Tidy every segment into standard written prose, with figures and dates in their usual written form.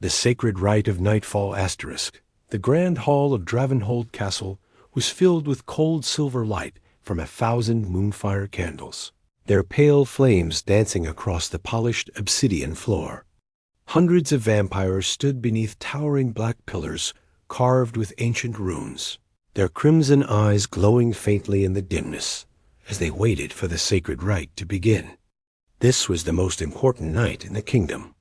The sacred rite of nightfall asterisk. The grand hall of Dravenhold Castle was filled with cold silver light from 1,000 moonfire candles, their pale flames dancing across the polished obsidian floor. Hundreds of vampires stood beneath towering black pillars carved with ancient runes, their crimson eyes glowing faintly in the dimness as they waited for the sacred rite to begin. This was the most important night in the kingdom.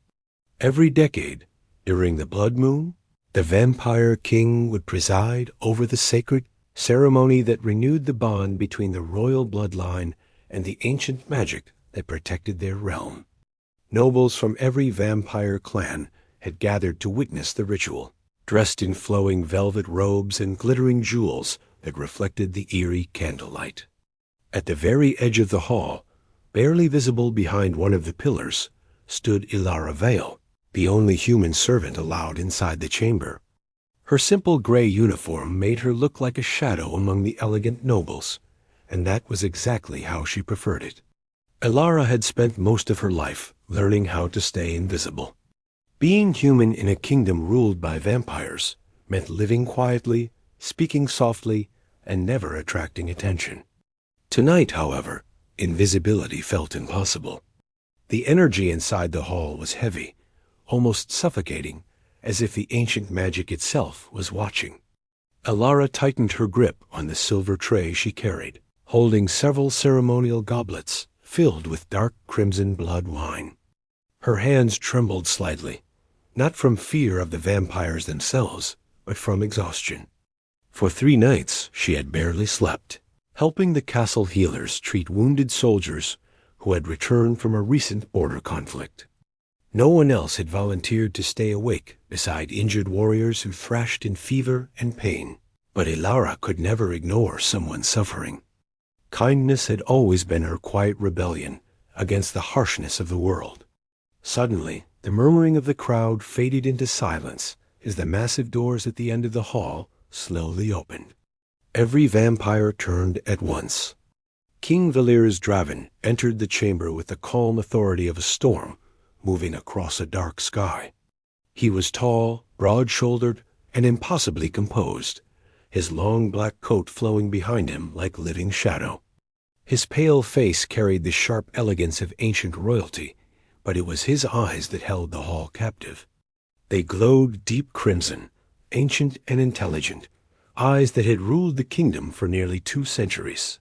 Every decade, during the blood moon, the vampire king would preside over the sacred ceremony that renewed the bond between the royal bloodline and the ancient magic that protected their realm. Nobles from every vampire clan had gathered to witness the ritual, dressed in flowing velvet robes and glittering jewels that reflected the eerie candlelight. At the very edge of the hall, barely visible behind one of the pillars, stood Elara Vale, the only human servant allowed inside the chamber. Her simple gray uniform made her look like a shadow among the elegant nobles, and that was exactly how she preferred it. Elara had spent most of her life learning how to stay invisible. Being human in a kingdom ruled by vampires meant living quietly, speaking softly, and never attracting attention. Tonight, however, invisibility felt impossible. The energy inside the hall was heavy, almost suffocating, as if the ancient magic itself was watching. Elara tightened her grip on the silver tray she carried, holding several ceremonial goblets filled with dark crimson blood wine. Her hands trembled slightly, not from fear of the vampires themselves, but from exhaustion. For 3 nights she had barely slept, helping the castle healers treat wounded soldiers who had returned from a recent border conflict. No one else had volunteered to stay awake beside injured warriors who thrashed in fever and pain. But Elara could never ignore someone suffering. Kindness had always been her quiet rebellion against the harshness of the world. Suddenly, the murmuring of the crowd faded into silence as the massive doors at the end of the hall slowly opened. Every vampire turned at once. King Valerius Draven entered the chamber with the calm authority of a storm moving across a dark sky. He was tall, broad-shouldered, and impossibly composed, his long black coat flowing behind him like living shadow. His pale face carried the sharp elegance of ancient royalty, but it was his eyes that held the hall captive. They glowed deep crimson, ancient and intelligent, eyes that had ruled the kingdom for nearly 2 centuries.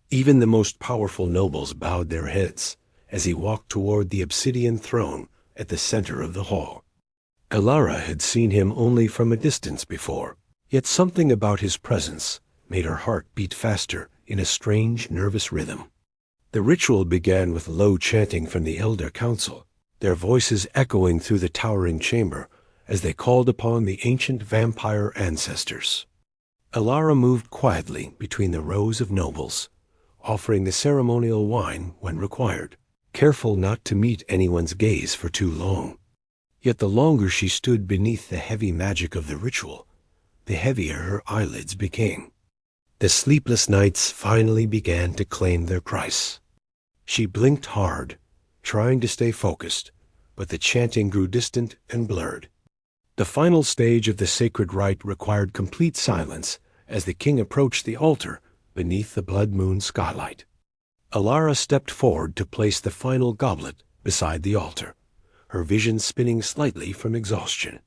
Even the most powerful nobles bowed their heads as he walked toward the obsidian throne at the center of the hall. Elara had seen him only from a distance before, yet something about his presence made her heart beat faster in a strange, nervous rhythm. The ritual began with low chanting from the Elder Council, their voices echoing through the towering chamber as they called upon the ancient vampire ancestors. Elara moved quietly between the rows of nobles, offering the ceremonial wine when required, careful not to meet anyone's gaze for too long. Yet the longer she stood beneath the heavy magic of the ritual, the heavier her eyelids became. The sleepless nights finally began to claim their price. She blinked hard, trying to stay focused, but the chanting grew distant and blurred. The final stage of the sacred rite required complete silence as the king approached the altar beneath the blood moon skylight. Elara stepped forward to place the final goblet beside the altar, her vision spinning slightly from exhaustion.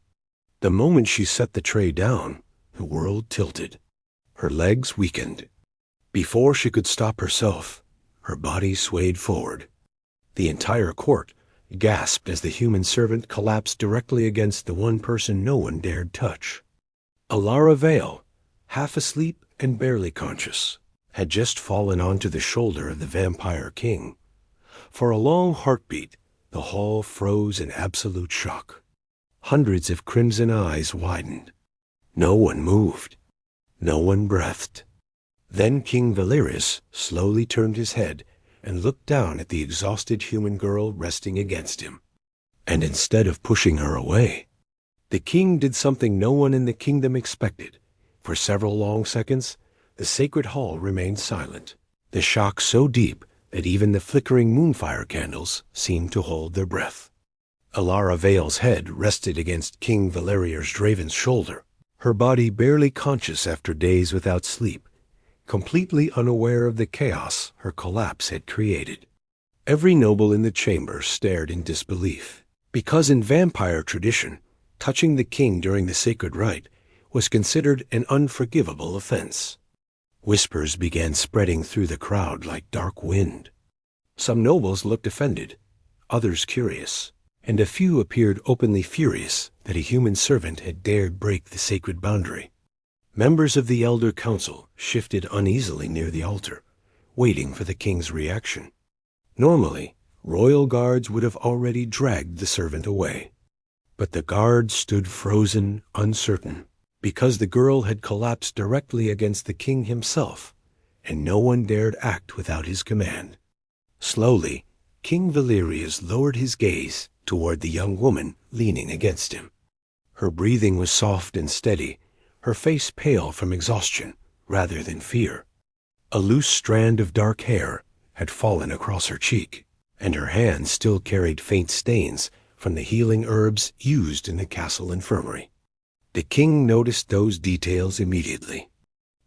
The moment she set the tray down, the world tilted. Her legs weakened. Before she could stop herself, her body swayed forward. The entire court gasped as the human servant collapsed directly against the one person no one dared touch. Elara Vale, half asleep and barely conscious, had just fallen onto the shoulder of the vampire king. For a long heartbeat, the hall froze in absolute shock. Hundreds of crimson eyes widened. No one moved. No one breathed. Then King Valerius slowly turned his head and looked down at the exhausted human girl resting against him. And instead of pushing her away, the king did something no one in the kingdom expected. For several long seconds, the sacred hall remained silent, the shock so deep that even the flickering moonfire candles seemed to hold their breath. Elara Vale's head rested against King Valerius Draven's shoulder, her body barely conscious after days without sleep, completely unaware of the chaos her collapse had created. Every noble in the chamber stared in disbelief, because in vampire tradition, touching the king during the sacred rite was considered an unforgivable offense. Whispers began spreading through the crowd like dark wind. Some nobles looked offended, others curious, and a few appeared openly furious that a human servant had dared break the sacred boundary. Members of the Elder Council shifted uneasily near the altar, waiting for the king's reaction. Normally, royal guards would have already dragged the servant away. But the guards stood frozen, uncertain, because the girl had collapsed directly against the king himself, and no one dared act without his command. Slowly, King Valerius lowered his gaze toward the young woman leaning against him. Her breathing was soft and steady, her face pale from exhaustion rather than fear. A loose strand of dark hair had fallen across her cheek, and her hands still carried faint stains from the healing herbs used in the castle infirmary. The king noticed those details immediately.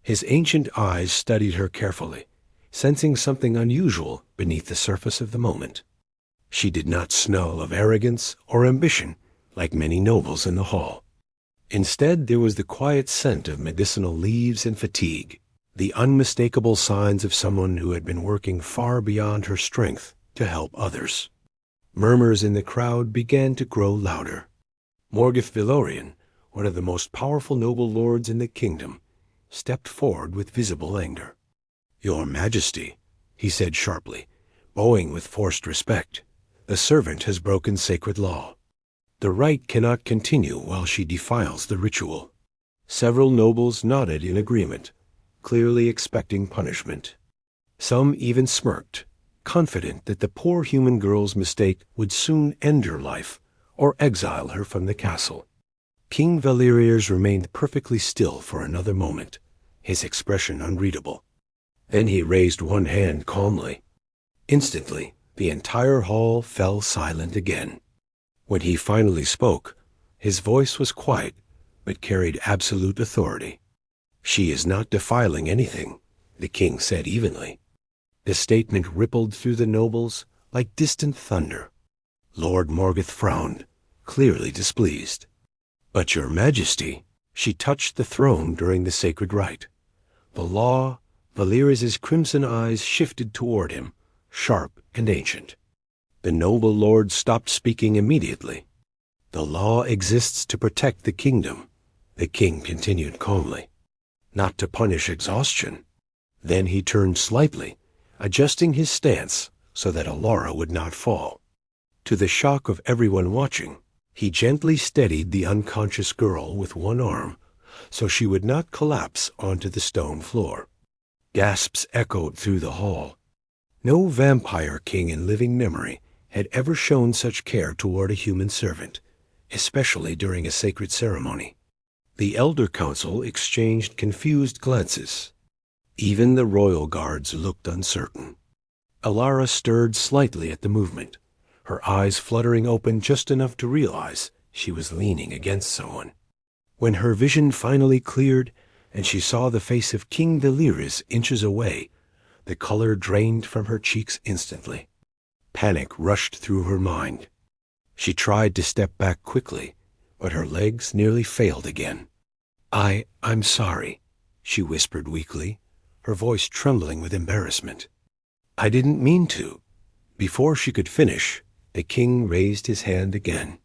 His ancient eyes studied her carefully, sensing something unusual beneath the surface of the moment. She did not smell of arrogance or ambition like many nobles in the hall. Instead, there was the quiet scent of medicinal leaves and fatigue, the unmistakable signs of someone who had been working far beyond her strength to help others. Murmurs in the crowd began to grow louder. Morgoth Valerian, one of the most powerful noble lords in the kingdom, stepped forward with visible anger. "Your Majesty," he said sharply, bowing with forced respect, "the servant has broken sacred law. The rite cannot continue while she defiles the ritual." Several nobles nodded in agreement, clearly expecting punishment. Some even smirked, confident that the poor human girl's mistake would soon end her life or exile her from the castle. King Valerius remained perfectly still for another moment, his expression unreadable. Then he raised one hand calmly. Instantly, the entire hall fell silent again. When he finally spoke, his voice was quiet but carried absolute authority. "She is not defiling anything," the king said evenly. The statement rippled through the nobles like distant thunder. Lord Morgoth frowned, clearly displeased. "But your Majesty," she touched the throne during the sacred rite. The law, Valerius's crimson eyes shifted toward him, sharp and ancient. The noble lord stopped speaking immediately. "The law exists to protect the kingdom," the king continued calmly, "not to punish exhaustion." Then he turned slightly, adjusting his stance so that Elara would not fall. To the shock of everyone watching, he gently steadied the unconscious girl with one arm so she would not collapse onto the stone floor. Gasps echoed through the hall. No vampire king in living memory had ever shown such care toward a human servant, especially during a sacred ceremony. The Elder Council exchanged confused glances. Even the royal guards looked uncertain. Elara stirred slightly at the movement, her eyes fluttering open just enough to realize she was leaning against someone. When her vision finally cleared and she saw the face of King Valerius inches away, the color drained from her cheeks instantly. Panic rushed through her mind. She tried to step back quickly, but her legs nearly failed again. I'm sorry," she whispered weakly, her voice trembling with embarrassment. "I didn't mean to." Before she could finish, the king raised his hand again.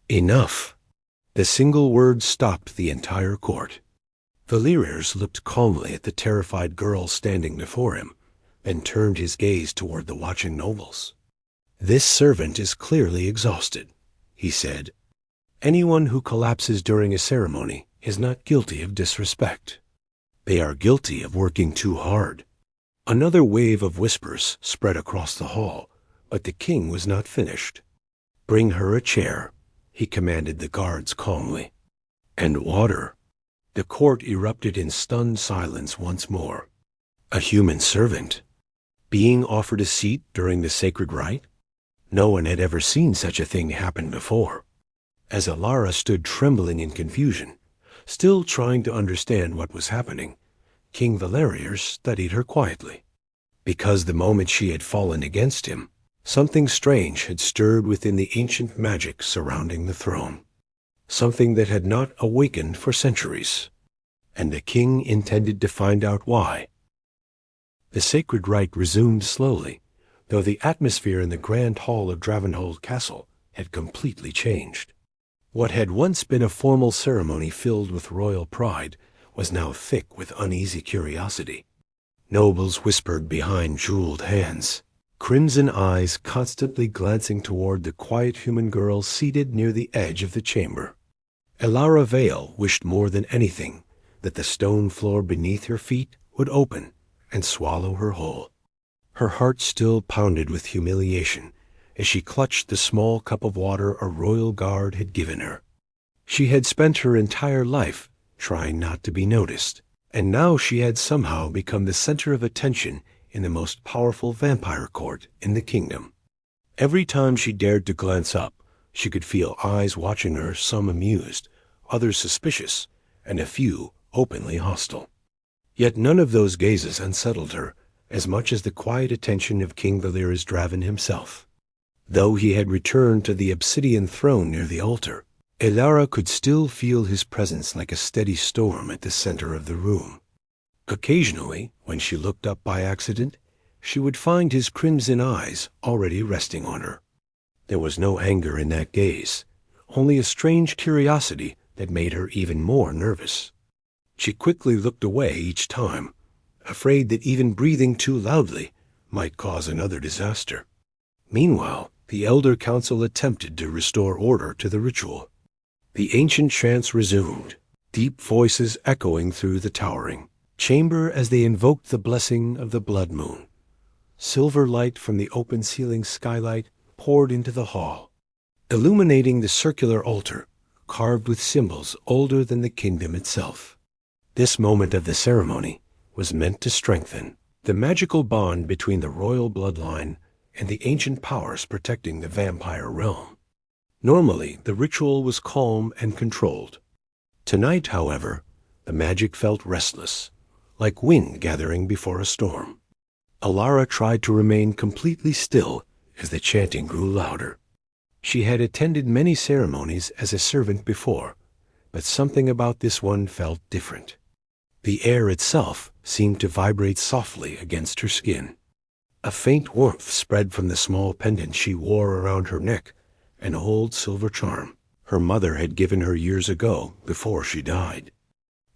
"Enough." The single word stopped the entire court. Valerius looked calmly at the terrified girl standing before him, then turned his gaze toward the watching nobles. "This servant is clearly exhausted," he said. "Anyone who collapses during a ceremony is not guilty of disrespect. They are guilty of working too hard." Another wave of whispers spread across the hall, but the king was not finished. "Bring her a chair," he commanded the guards calmly. "And water." The court erupted in stunned silence once more. A human servant being offered a seat during the sacred rite? No one had ever seen such a thing happen before. As Elara stood trembling in confusion, still trying to understand what was happening, King Valerius studied her quietly. Because the moment she had fallen against him, something strange had stirred within the ancient magic surrounding the throne. Something that had not awakened for centuries. And the king intended to find out why. The sacred rite resumed slowly, though the atmosphere in the grand hall of Dravenhold Castle had completely changed. What had once been a formal ceremony filled with royal pride was now thick with uneasy curiosity. Nobles whispered behind jeweled hands, crimson eyes constantly glancing toward the quiet human girl seated near the edge of the chamber. Elara Vale wished more than anything that the stone floor beneath her feet would open and swallow her whole. Her heart still pounded with humiliation as she clutched the small cup of water a royal guard had given her. She had spent her entire life trying not to be noticed, and now she had somehow become the center of attention in the most powerful vampire court in the kingdom. Every time she dared to glance up, she could feel eyes watching her, some amused, others suspicious, and a few openly hostile. Yet none of those gazes unsettled her as much as the quiet attention of King Valerius Draven himself. Though he had returned to the obsidian throne near the altar, Elara could still feel his presence like a steady storm at the center of the room. Occasionally, when she looked up by accident, she would find his crimson eyes already resting on her. There was no anger in that gaze, only a strange curiosity that made her even more nervous. She quickly looked away each time, afraid that even breathing too loudly might cause another disaster. Meanwhile, the Elder Council attempted to restore order to the ritual. The ancient chants resumed, deep voices echoing through the towering chamber as they invoked the blessing of the Blood Moon. Silver light from the open ceiling skylight poured into the hall, illuminating the circular altar carved with symbols older than the kingdom itself. This moment of the ceremony was meant to strengthen the magical bond between the royal bloodline and the ancient powers protecting the vampire realm. Normally, the ritual was calm and controlled. Tonight, however, the magic felt restless, like wind gathering before a storm. Elara tried to remain completely still as the chanting grew louder. She had attended many ceremonies as a servant before, but something about this one felt different. The air itself seemed to vibrate softly against her skin. A faint warmth spread from the small pendant she wore around her neck, an old silver charm her mother had given her years ago before she died.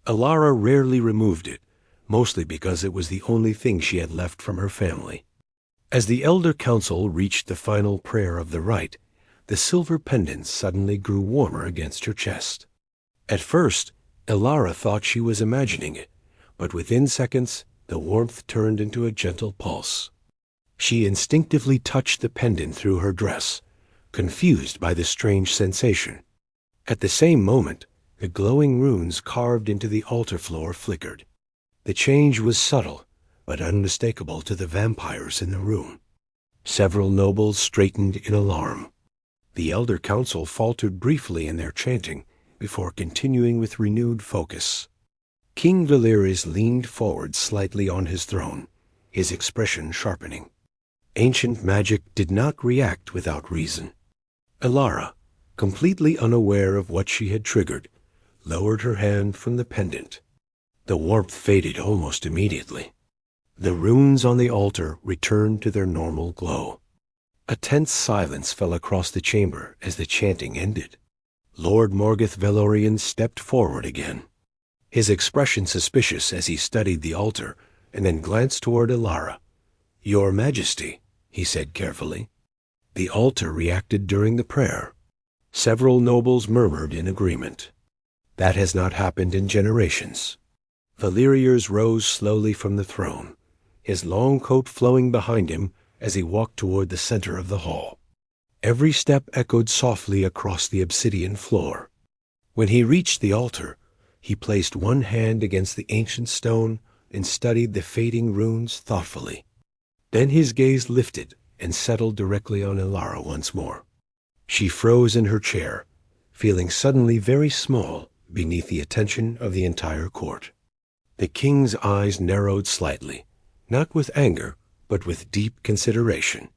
Elara rarely removed it, mostly because it was the only thing she had left from her family. As the Elder Council reached the final prayer of the rite, the silver pendant suddenly grew warmer against her chest. At first, Elara thought she was imagining it, but within seconds, the warmth turned into a gentle pulse. She instinctively touched the pendant through her dress, confused by the strange sensation. At the same moment, the glowing runes carved into the altar floor flickered. The change was subtle, but unmistakable to the vampires in the room. Several nobles straightened in alarm. The Elder Council faltered briefly in their chanting before continuing with renewed focus. King Valerius leaned forward slightly on his throne, his expression sharpening. Ancient magic did not react without reason. Elara, completely unaware of what she had triggered, lowered her hand from the pendant. The warmth faded almost immediately. The runes on the altar returned to their normal glow. A tense silence fell across the chamber as the chanting ended. Lord Morgoth Valerian stepped forward again, his expression suspicious as he studied the altar and then glanced toward Elara. "Your Majesty," he said carefully. The altar reacted during the prayer. Several nobles murmured in agreement. That has not happened in generations. Valerius rose slowly from the throne, his long coat flowing behind him as he walked toward the center of the hall. Every step echoed softly across the obsidian floor. When he reached the altar, he placed one hand against the ancient stone and studied the fading runes thoughtfully. Then his gaze lifted and settled directly on Elara once more. She froze in her chair, feeling suddenly very small beneath the attention of the entire court. The king's eyes narrowed slightly, not with anger, but with deep consideration.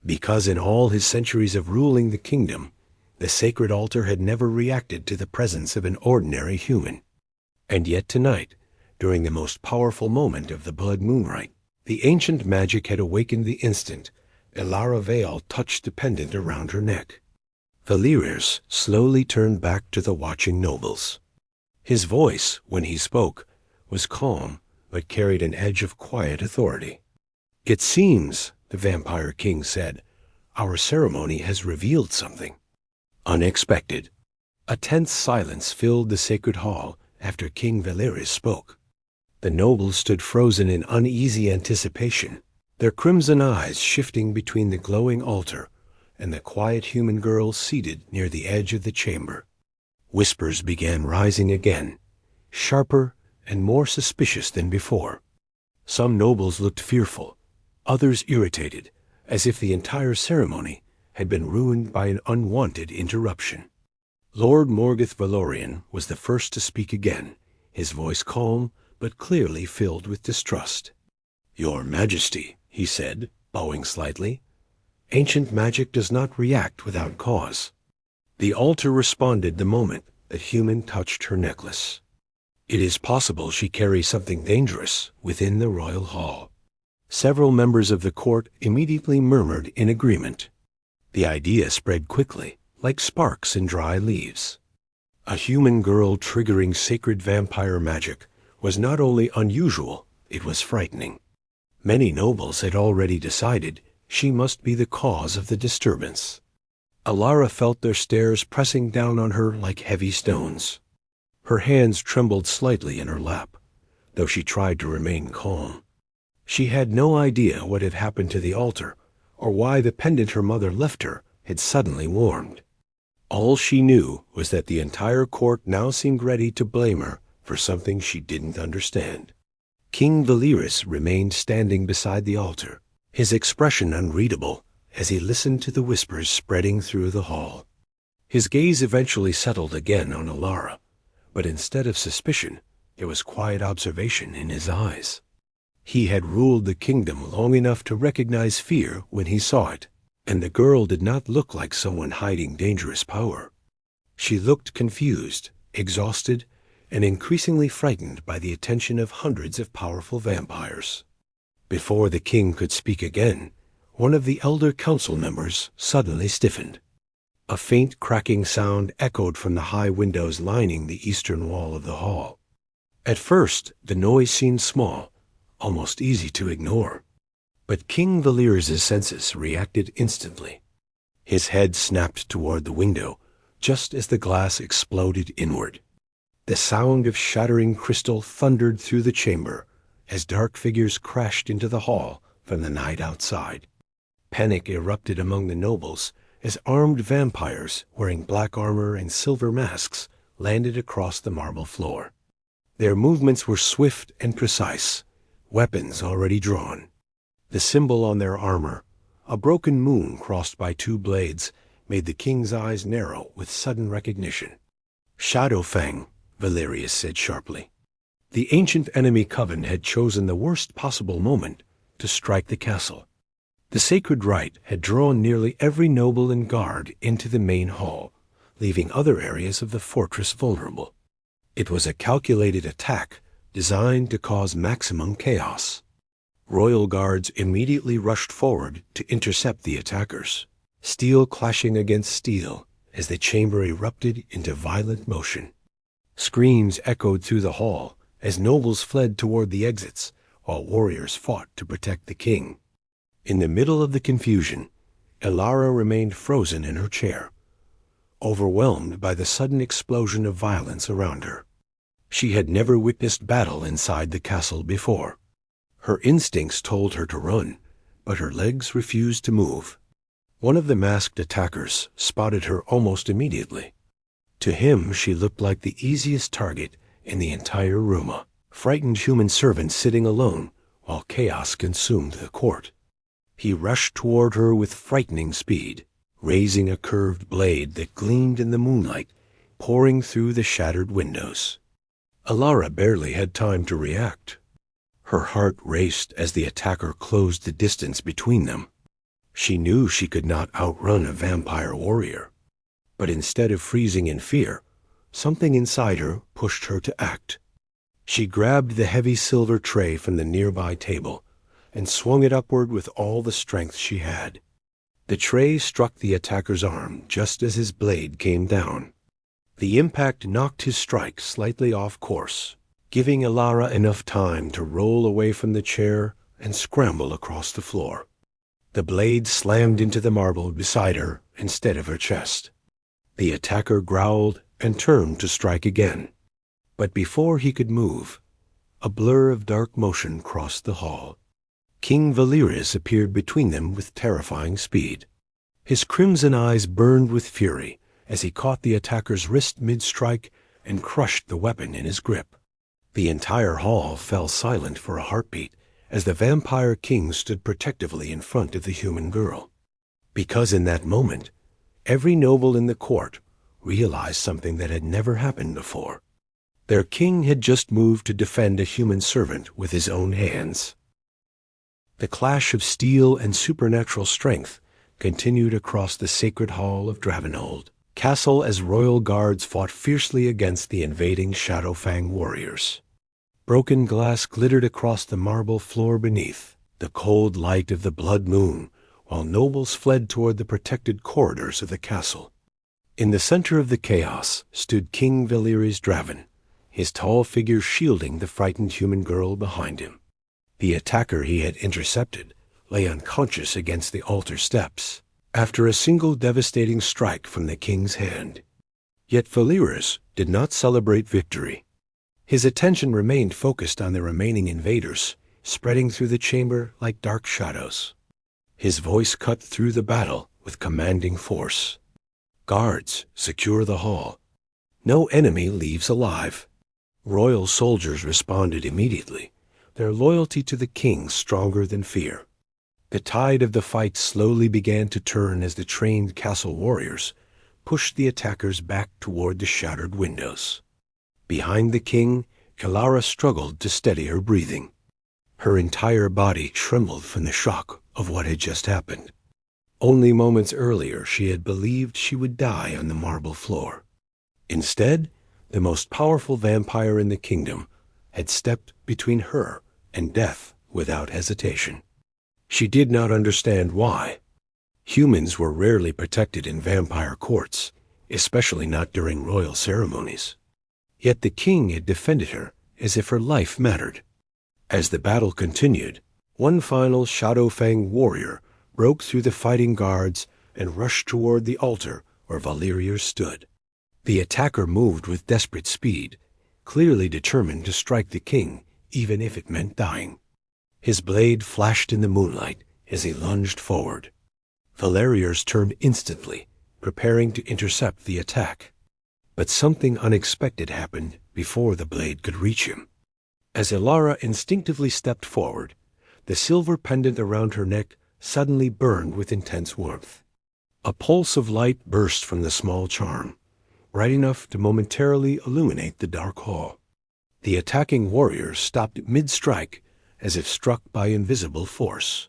Because in all his centuries of ruling the kingdom, the sacred altar had never reacted to the presence of an ordinary human. And yet tonight, during the most powerful moment of the Blood Moon Rite, the ancient magic had awakened the instant Elara Vale touched the pendant around her neck. Valerius slowly turned back to the watching nobles. His voice, when he spoke, was calm, but carried an edge of quiet authority. "It seems," the vampire king said, "our ceremony has revealed something unexpected." A tense silence filled the sacred hall after King Valerius spoke. The nobles stood frozen in uneasy anticipation, their crimson eyes shifting between the glowing altar and the quiet human girl seated near the edge of the chamber. Whispers began rising again, sharper and more suspicious than before. Some nobles looked fearful, others irritated, as if the entire ceremony had been ruined by an unwanted interruption. Lord Morgoth Valorian was the first to speak again, his voice calm but clearly filled with distrust. "Your Majesty," he said, bowing slightly, "ancient magic does not react without cause." The altar responded the moment the human touched her necklace. "It is possible she carries something dangerous within the royal hall." Several members of the court immediately murmured in agreement. The idea spread quickly, like sparks in dry leaves. A human girl triggering sacred vampire magic was not only unusual, it was frightening. Many nobles had already decided she must be the cause of the disturbance. Elara felt their stares pressing down on her like heavy stones. Her hands trembled slightly in her lap, though she tried to remain calm. She had no idea what had happened to the altar, or why the pendant her mother left her had suddenly warmed. All she knew was that the entire court now seemed ready to blame her for something she didn't understand. King Valerius remained standing beside the altar, his expression unreadable as he listened to the whispers spreading through the hall. His gaze eventually settled again on Elara, but instead of suspicion, there was quiet observation in his eyes. He had ruled the kingdom long enough to recognize fear when he saw it, and the girl did not look like someone hiding dangerous power. She looked confused, exhausted, and increasingly frightened by the attention of hundreds of powerful vampires. Before the king could speak again, one of the elder council members suddenly stiffened. A faint cracking sound echoed from the high windows lining the eastern wall of the hall. At first, the noise seemed small, almost easy to ignore. But King Valerius' senses reacted instantly. His head snapped toward the window, just as the glass exploded inward. The sound of shattering crystal thundered through the chamber as dark figures crashed into the hall from the night outside. Panic erupted among the nobles as armed vampires wearing black armor and silver masks landed across the marble floor. Their movements were swift and precise, weapons already drawn. The symbol on their armor, a broken moon crossed by two blades, made the king's eyes narrow with sudden recognition. "Shadowfang," Valerius said sharply. The ancient enemy coven had chosen the worst possible moment to strike the castle. The sacred rite had drawn nearly every noble and guard into the main hall, leaving other areas of the fortress vulnerable. It was a calculated attack designed to cause maximum chaos. Royal guards immediately rushed forward to intercept the attackers, steel clashing against steel as the chamber erupted into violent motion. Screams echoed through the hall as nobles fled toward the exits, while warriors fought to protect the king. In the middle of the confusion, Elara remained frozen in her chair, overwhelmed by the sudden explosion of violence around her. She had never witnessed battle inside the castle before. Her instincts told her to run, but her legs refused to move. One of the masked attackers spotted her almost immediately. To him, she looked like the easiest target in the entire room, a frightened human servant sitting alone while chaos consumed the court. He rushed toward her with frightening speed, raising a curved blade that gleamed in the moonlight, pouring through the shattered windows. Elara barely had time to react. Her heart raced as the attacker closed the distance between them. She knew she could not outrun a vampire warrior, but instead of freezing in fear, something inside her pushed her to act. She grabbed the heavy silver tray from the nearby table and swung it upward with all the strength she had. The tray struck the attacker's arm just as his blade came down. The impact knocked his strike slightly off course, giving Elara enough time to roll away from the chair and scramble across the floor. The blade slammed into the marble beside her instead of her chest. The attacker growled and turned to strike again. But before he could move, a blur of dark motion crossed the hall. King Valerius appeared between them with terrifying speed. His crimson eyes burned with fury as he caught the attacker's wrist mid-strike and crushed the weapon in his grip. The entire hall fell silent for a heartbeat as the vampire king stood protectively in front of the human girl. Because in that moment, every noble in the court realized something that had never happened before. Their king had just moved to defend a human servant with his own hands. The clash of steel and supernatural strength continued across the sacred hall of Dravenhold Castle as royal guards fought fiercely against the invading Shadowfang warriors. Broken glass glittered across the marble floor beneath, the cold light of the blood moon, while nobles fled toward the protected corridors of the castle. In the center of the chaos stood King Valerius Draven, his tall figure shielding the frightened human girl behind him. The attacker he had intercepted lay unconscious against the altar steps, after a single devastating strike from the king's hand. Yet Valerius did not celebrate victory. His attention remained focused on the remaining invaders, spreading through the chamber like dark shadows. His voice cut through the battle with commanding force. "Guards, secure the hall. No enemy leaves alive." Royal soldiers responded immediately, their loyalty to the king stronger than fear. The tide of the fight slowly began to turn as the trained castle warriors pushed the attackers back toward the shattered windows. Behind the king, Elara struggled to steady her breathing. Her entire body trembled from the shock of what had just happened. Only moments earlier she had believed she would die on the marble floor. Instead, the most powerful vampire in the kingdom had stepped between her and death without hesitation. She did not understand why. Humans were rarely protected in vampire courts, especially not during royal ceremonies. Yet the king had defended her as if her life mattered. As the battle continued, one final Shadowfang warrior broke through the fighting guards and rushed toward the altar where Valerius stood. The attacker moved with desperate speed, clearly determined to strike the king, even if it meant dying. His blade flashed in the moonlight as he lunged forward. Valerius turned instantly, preparing to intercept the attack. But something unexpected happened before the blade could reach him. As Elara instinctively stepped forward, the silver pendant around her neck suddenly burned with intense warmth. A pulse of light burst from the small charm, bright enough to momentarily illuminate the dark hall. The attacking warrior stopped mid-strike as if struck by invisible force.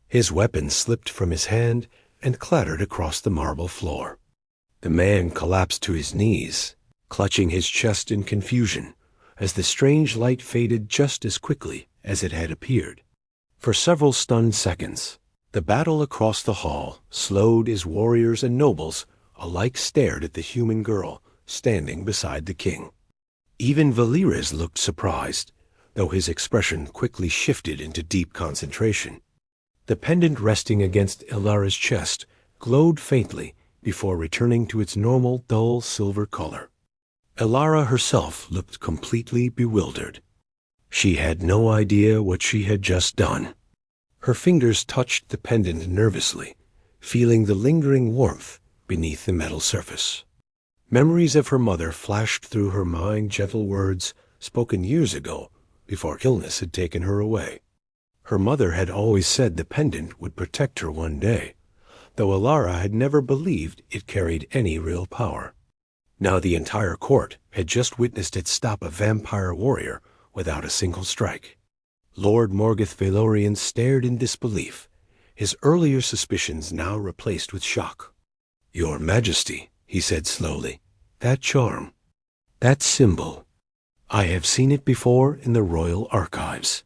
His weapon slipped from his hand and clattered across the marble floor. The man collapsed to his knees, clutching his chest in confusion, as the strange light faded just as quickly as it had appeared. For several stunned seconds, the battle across the hall slowed as warriors and nobles alike stared at the human girl standing beside the king. Even Valerius looked surprised, though his expression quickly shifted into deep concentration. The pendant resting against Elara's chest glowed faintly before returning to its normal dull silver color. Elara herself looked completely bewildered. She had no idea what she had just done. Her fingers touched the pendant nervously, feeling the lingering warmth beneath the metal surface. Memories of her mother flashed through her mind, gentle words spoken years ago before illness had taken her away. Her mother had always said the pendant would protect her one day, though Elara had never believed it carried any real power. Now the entire court had just witnessed it stop a vampire warrior without a single strike. Lord Morgoth Valerius stared in disbelief, his earlier suspicions now replaced with shock. "Your Majesty," he said slowly, "that charm, that symbol, I have seen it before in the royal archives."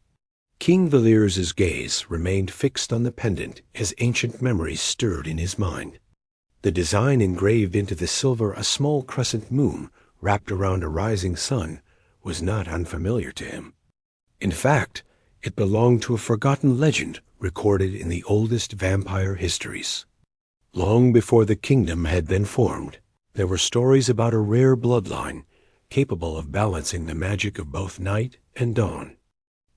King Valerius's gaze remained fixed on the pendant as ancient memories stirred in his mind. The design engraved into the silver, a small crescent moon wrapped around a rising sun, was not unfamiliar to him. In fact, it belonged to a forgotten legend recorded in the oldest vampire histories. Long before the kingdom had been formed, there were stories about a rare bloodline capable of balancing the magic of both night and dawn.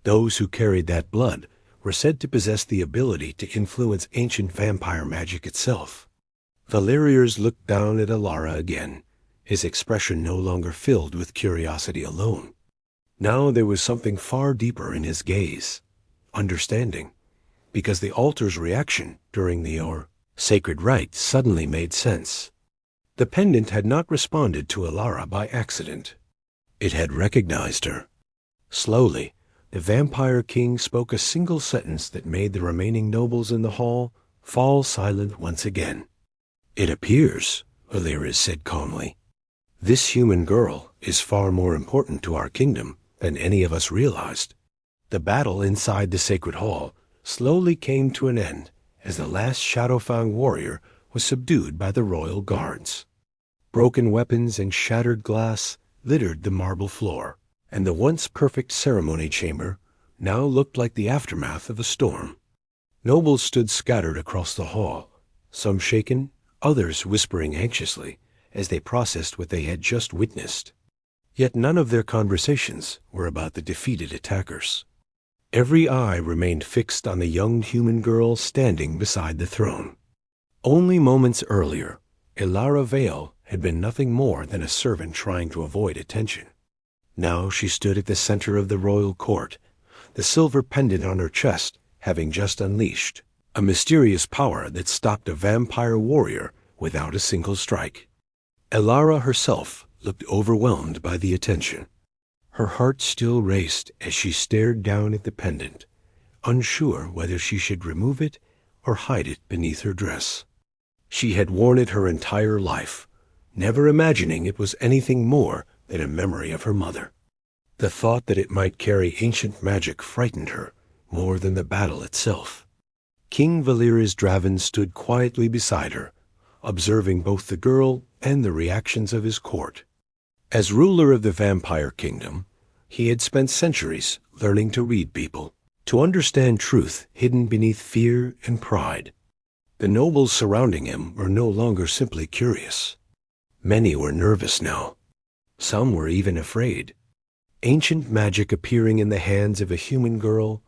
Those who carried that blood were said to possess the ability to influence ancient vampire magic itself. Valerius looked down at Elara again, his expression no longer filled with curiosity alone. Now there was something far deeper in his gaze, understanding, because the altar's reaction during the sacred rite suddenly made sense. The pendant had not responded to Elara by accident. It had recognized her. Slowly, the vampire king spoke a single sentence that made the remaining nobles in the hall fall silent once again. "It appears," Valerius said calmly, "this human girl is far more important to our kingdom than any of us realized." The battle inside the sacred hall slowly came to an end as the last Shadowfang warrior was subdued by the royal guards. Broken weapons and shattered glass littered the marble floor, and the once perfect ceremony chamber now looked like the aftermath of a storm. Nobles stood scattered across the hall, some shaken, others whispering anxiously as they processed what they had just witnessed. Yet none of their conversations were about the defeated attackers. Every eye remained fixed on the young human girl standing beside the throne. Only moments earlier, Elara Vale had been nothing more than a servant trying to avoid attention. Now she stood at the center of the royal court, the silver pendant on her chest having just unleashed a mysterious power that stopped a vampire warrior without a single strike. Elara herself looked overwhelmed by the attention. Her heart still raced as she stared down at the pendant, unsure whether she should remove it or hide it beneath her dress. She had worn it her entire life, never imagining it was anything more than a memory of her mother. The thought that it might carry ancient magic frightened her more than the battle itself. King Valerius Draven stood quietly beside her, observing both the girl and the reactions of his court. As ruler of the vampire kingdom, he had spent centuries learning to read people, to understand truth hidden beneath fear and pride. The nobles surrounding him were no longer simply curious. Many were nervous now. Some were even afraid. Ancient magic appearing in the hands of a human girl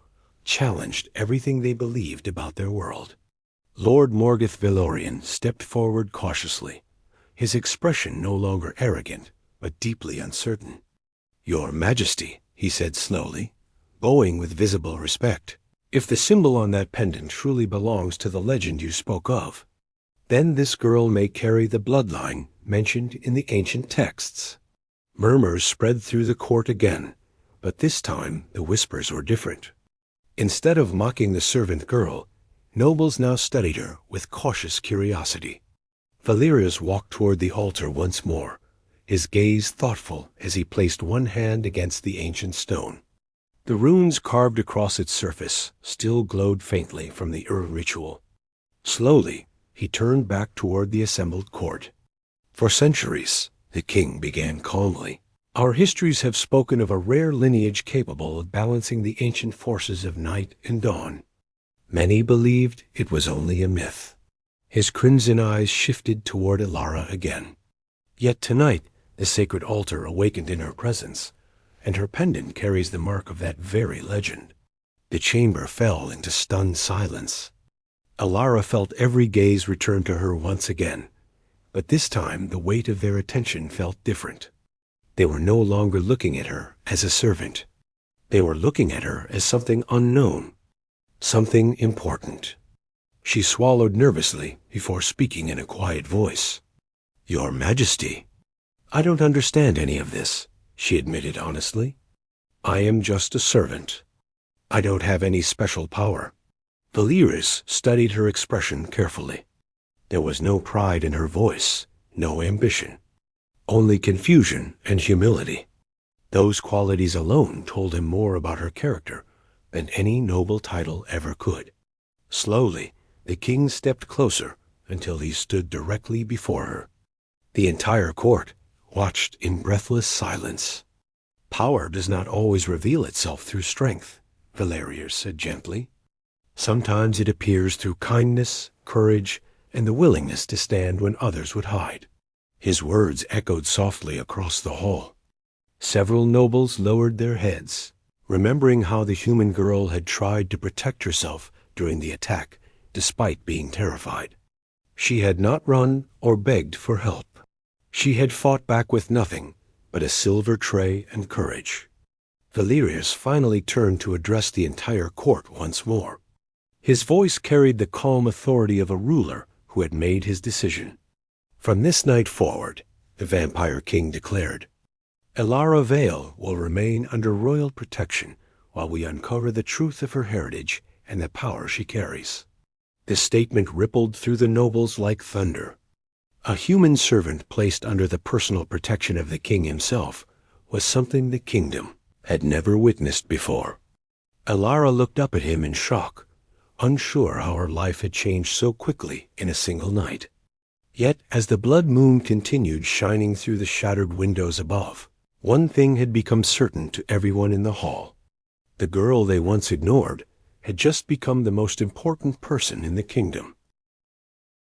challenged everything they believed about their world. Lord Morgoth Valerius stepped forward cautiously, his expression no longer arrogant, but deeply uncertain. "Your Majesty," he said slowly, bowing with visible respect, "if the symbol on that pendant truly belongs to the legend you spoke of, then this girl may carry the bloodline mentioned in the ancient texts." Murmurs spread through the court again, but this time the whispers were different. Instead of mocking the servant girl, nobles now studied her with cautious curiosity. Valerius walked toward the altar once more, his gaze thoughtful as he placed one hand against the ancient stone. The runes carved across its surface still glowed faintly from the ritual. Slowly, he turned back toward the assembled court. "For centuries," the king began calmly, "our histories have spoken of a rare lineage capable of balancing the ancient forces of night and dawn. Many believed it was only a myth." His crimson eyes shifted toward Elara again. "Yet tonight the sacred altar awakened in her presence, and her pendant carries the mark of that very legend." The chamber fell into stunned silence. Elara felt every gaze return to her once again, but this time the weight of their attention felt different. They were no longer looking at her as a servant. They were looking at her as something unknown, Something important. She swallowed nervously before speaking in a quiet voice. Your Majesty, I don't understand any of this, she admitted honestly. I am just a servant. I don't have any special power. Valerius studied her expression carefully. There was no pride in her voice, no ambition, only confusion and humility. Those qualities alone told him more about her character than any noble title ever could. Slowly, the king stepped closer until he stood directly before her. The entire court watched in breathless silence. Power does not always reveal itself through strength, Valerius said gently. Sometimes it appears through kindness, courage, and the willingness to stand when others would hide. His words echoed softly across the hall. Several nobles lowered their heads, remembering how the human girl had tried to protect herself during the attack, despite being terrified. She had not run or begged for help. She had fought back with nothing but a silver tray and courage. Valerius finally turned to address the entire court once more. His voice carried the calm authority of a ruler who had made his decision. From this night forward, the Vampire King declared, Elara Vale will remain under royal protection while we uncover the truth of her heritage and the power she carries. This statement rippled through the nobles like thunder. A human servant placed under the personal protection of the king himself was something the kingdom had never witnessed before. Elara looked up at him in shock, unsure how her life had changed so quickly in a single night. Yet, as the blood moon continued shining through the shattered windows above, one thing had become certain to everyone in the hall. The girl they once ignored had just become the most important person in the kingdom.